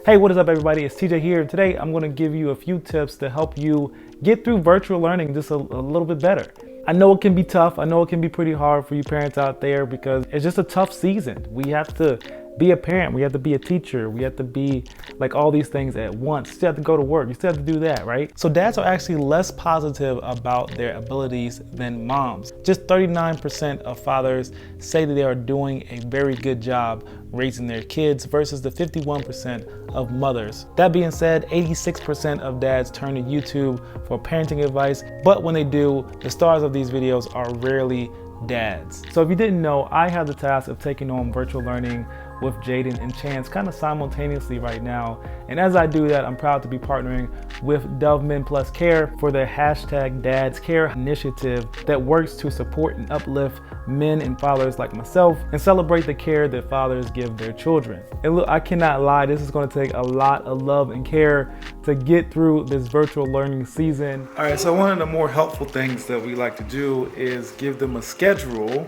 Hey, what is up everybody? It's TJ here, and today I'm gonna give you a few tips to help you get through virtual learning just a little bit better. I know it can be tough. I know it can be pretty hard for you parents out there because it's just a tough season. We have to be a parent, we have to be a teacher, we have to be like all these things at once. You still have to go to work, you still have to do that, right? So dads are actually less positive about their abilities than moms. Just 39% of fathers say that they are doing a very good job raising their kids versus the 51% of mothers. That being said, 86% of dads turn to YouTube for parenting advice, but when they do, the stars of these videos are rarely dads. So if you didn't know, I have the task of taking on virtual learning with Jaden and Chance kind of simultaneously right now. And as I do that, I'm proud to be partnering with Dove Men Plus Care for their hashtag Dads Care initiative that works to support and uplift men and fathers like myself and celebrate the care that fathers give their children. And look, I cannot lie, this is going to take a lot of love and care to get through this virtual learning season. All right, so one of the more helpful things that we like to do is give them a schedule.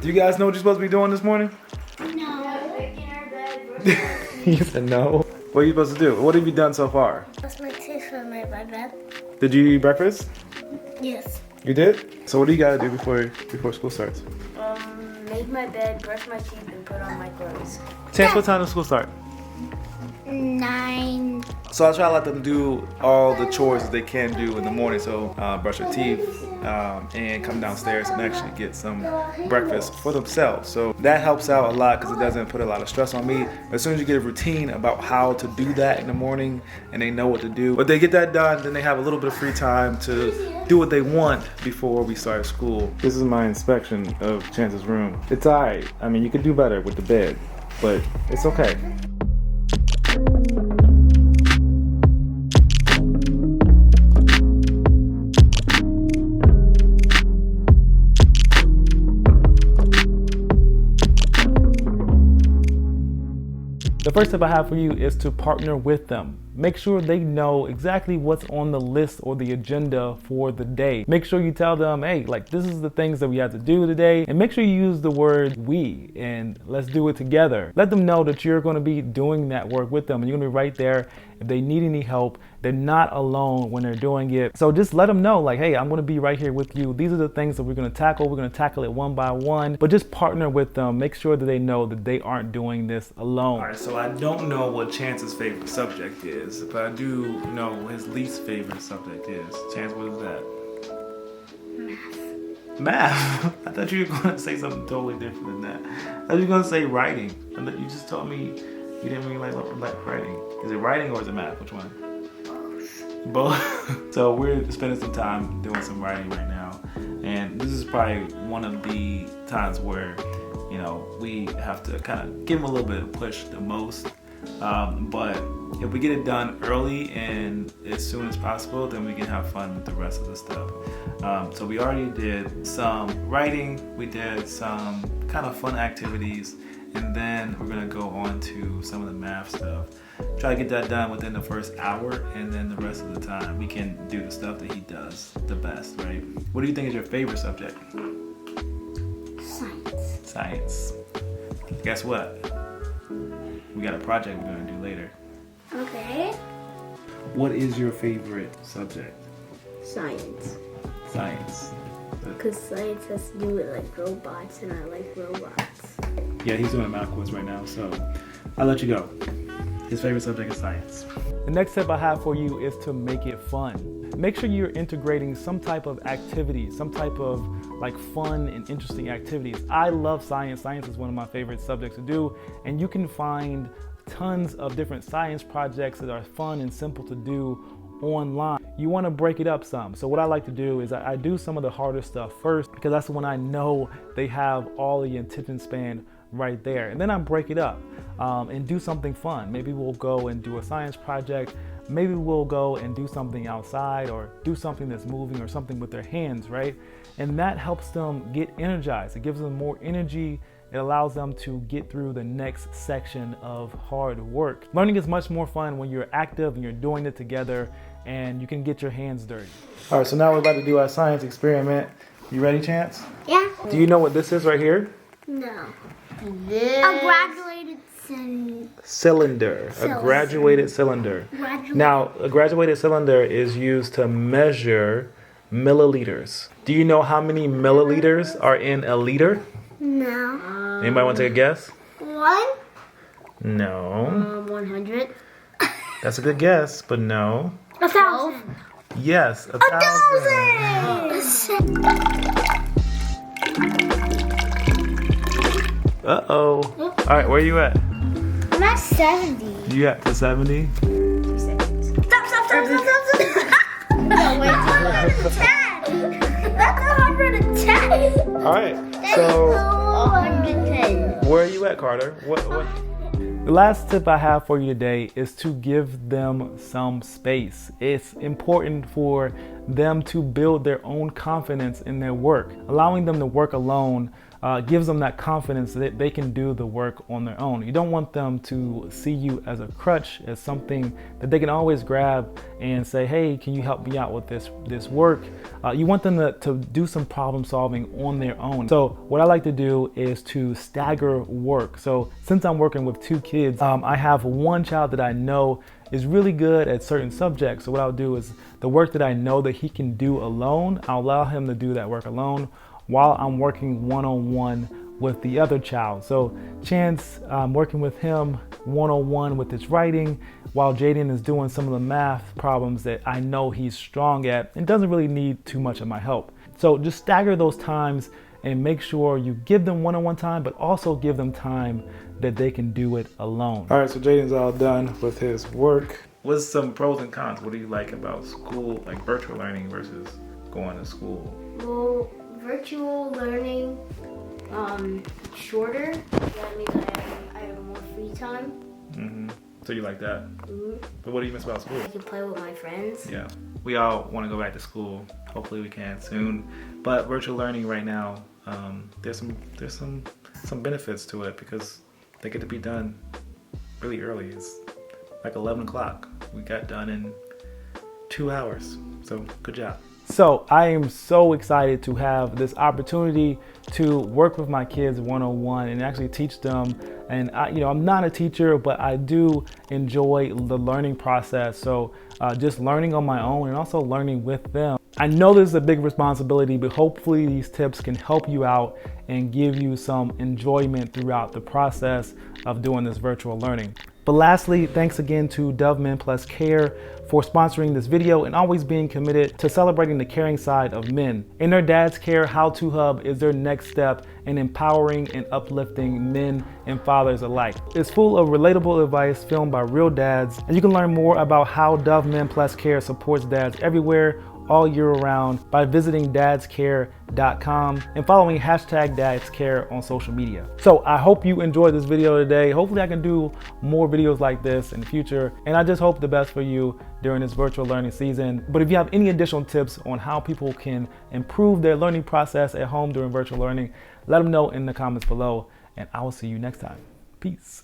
Do you guys know what you're supposed to be doing this morning? No. You said no. What are you supposed to do? What have you done so far? Brush my teeth and make my bed. Did you eat breakfast? Yes. You did? So what do you gotta do before school starts? Make my bed, brush my teeth, and put on my clothes. Chance, what time does school start? 9. So I try to let them do all the chores that they can do in the morning. So brush their teeth and come downstairs and actually get some breakfast for themselves. So that helps out a lot because it doesn't put a lot of stress on me. As soon as you get a routine about how to do that in the morning and they know what to do, but they get that done, then they have a little bit of free time to do what they want before we start school. This is my inspection of Chance's room. It's all right. I mean, you could do better with the bed, but it's okay. The first tip I have for you is to partner with them. Make sure they know exactly what's on the list or the agenda for the day. Make sure you tell them, hey, like this is the things that we have to do today. And make sure you use the word we and let's do it together. Let them know that you're gonna be doing that work with them and you're gonna be right there. If they need any help, they're not alone when they're doing it. So just let them know like, hey, I'm gonna be right here with you. These are the things that we're gonna tackle. We're gonna tackle it one by one, but just partner with them. Make sure that they know that they aren't doing this alone. All right, so I don't know what Chance's favorite subject is, but I do know his least favorite subject is. Chance, what is that? Math? I thought you were going to say something totally different than that. I thought you were going to say writing. You just told me you didn't really like writing. Is it writing or is it math? Which one? Both. So we're spending some time doing some writing right now. And this is probably one of the times where, you know, we have to kind of give him a little bit of push the most. But if we get it done early and as soon as possible, then we can have fun with the rest of the stuff. So we already did some writing, we did some kind of fun activities, and then we're gonna go on to some of the math stuff. Try to get that done within the first hour, and then the rest of the time we can do the stuff that he does the best, right? What do you think is your favorite subject? Science. Science. Guess what? We got a project we're gonna do later. Okay. What is your favorite subject? Science. Science. Because science has to do with like robots, and I like robots. Yeah, he's doing a math quiz right now, so I'll let you go. His favorite subject is science. The next tip I have for you is to make it fun. Make sure you're integrating some type of activity, some type of like fun and interesting activities. I love science. Science is one of my favorite subjects to do, and you can find tons of different science projects that are fun and simple to do online. You want to break it up some. So what I like to do is I do some of the harder stuff first because that's when I know they have all the attention span right there. And then I break it up and do something fun. Maybe we'll go and do a science project. Maybe we'll go and do something outside or do something that's moving or something with their hands, right? And that helps them get energized. It gives them more energy. It allows them to get through the next section of hard work. Learning is much more fun when you're active and you're doing it together and you can get your hands dirty. All right, so now we're about to do our science experiment. You ready, Chance? Yeah. Do you know what this is right here? No. This. A graduated Cylinder. A graduated cylinder. Now, a graduated cylinder is used to measure milliliters. Do you know how many milliliters are in a liter? No. Anybody want to take a guess? 1? No. 100. That's a good guess, but no. 1,000. Yes, 1,000. 1,000. Uh-oh. All right, where are you at? I'm at 70. You at to 70? 2 seconds. Stop. No, wait. 110. That's 110. All right, so 110. where are you at, Carter? What? The last tip I have for you today is to give them some space. It's important for them to build their own confidence in their work. Allowing them to work alone gives them that confidence that they can do the work on their own. You don't want them to see you as a crutch, as something that they can always grab and say, hey, can you help me out with this work? You want them to do some problem solving on their own. So what I like to do is to stagger work. So since I'm working with 2 kids, I have one child that I know is really good at certain subjects. So what I'll do is the work that I know that he can do alone, I'll allow him to do that work alone while I'm working one-on-one with the other child. So Chance, working with him one-on-one with his writing, while Jaden is doing some of the math problems that I know he's strong at and doesn't really need too much of my help. So just stagger those times and make sure you give them one-on-one time, but also give them time that they can do it alone. All right, so Jaden's all done with his work. What's some pros and cons? What do you like about school, like virtual learning versus going to school? Well, virtual learning, shorter. That means I have more free time. Mm-hmm. So you like that? Mm-hmm. But what do you miss about school? I can play with my friends. Yeah, we all want to go back to school. Hopefully we can soon. But virtual learning right now, there's some benefits to it because they get to be done really early. It's like 11 o'clock. We got done in 2 hours. So good job. So I am so excited to have this opportunity to work with my kids one-on-one and actually teach them. And I'm not a teacher, but I do enjoy the learning process. So just learning on my own and also learning with them. I know this is a big responsibility, but hopefully these tips can help you out and give you some enjoyment throughout the process of doing this virtual learning. But lastly, thanks again to Dove Men Plus Care for sponsoring this video and always being committed to celebrating the caring side of men. In their Dad's Care How-To Hub is their next step in empowering and uplifting men and fathers alike. It's full of relatable advice filmed by real dads, and you can learn more about how Dove Men Plus Care supports dads everywhere all year round by visiting dadscare.com and following #dadscare on social media. So I hope you enjoyed this video today. Hopefully I can do more videos like this in the future, and I just hope the best for you during this virtual learning season. But if you have any additional tips on how people can improve their learning process at home during virtual learning, let them know in the comments below, and I will see you next time. Peace.